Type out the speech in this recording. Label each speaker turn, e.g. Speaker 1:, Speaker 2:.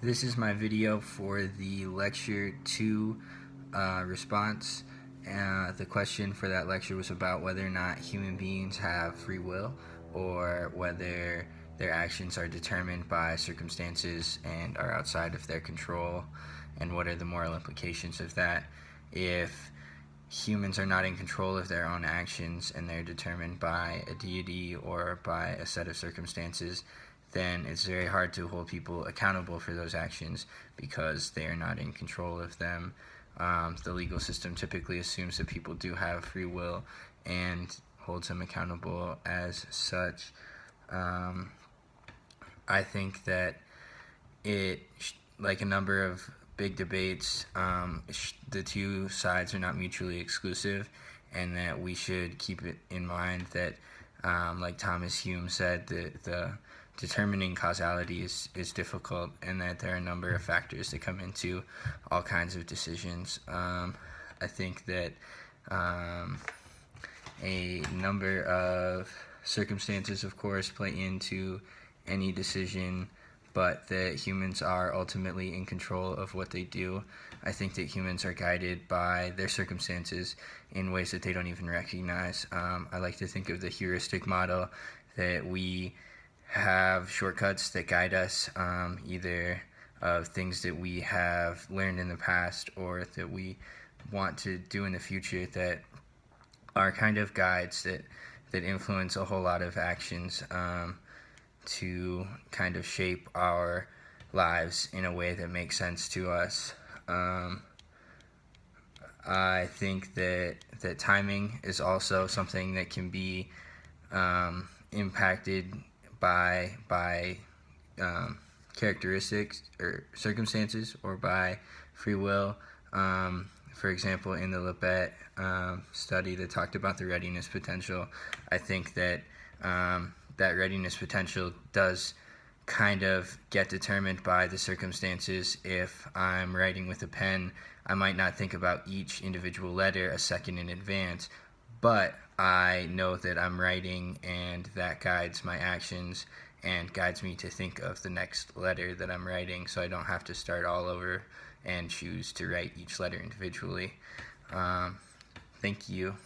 Speaker 1: This is my video for the lecture 2 response. The question for that lecture was about whether or not human beings have free will, or whether their actions are determined by circumstances and are outside of their control, and what are the moral implications of that. If humans are not in control of their own actions and they're determined by a deity or by a set of circumstances, then it's very hard to hold people accountable for those actions because they are not in control of them. The legal system typically assumes that people do have free will and holds them accountable as such. I think that like a number of big debates, the two sides are not mutually exclusive, and that we should keep it in mind that, like Thomas Hume said, the determining causality is difficult, and that there are a number of factors that come into all kinds of decisions. I think that a number of circumstances, of course, play into any decision, but that humans are ultimately in control of what they do. I think that humans are guided by their circumstances in ways that they don't even recognize. I like to think of the heuristic model, that we have shortcuts that guide us, either of things that we have learned in the past or that we want to do in the future, that are kind of guides that influence a whole lot of actions, to kind of shape our lives in a way that makes sense to us. I think that timing is also something that can be impacted by characteristics or circumstances, or by free will. For example, in the Libet study that talked about the readiness potential, I think that that readiness potential does kind of get determined by the circumstances. If I'm writing with a pen, I might not think about each individual letter a second in advance, but I know that I'm writing, and that guides my actions and guides me to think of the next letter that I'm writing, so I don't have to start all over and choose to write each letter individually. Thank you.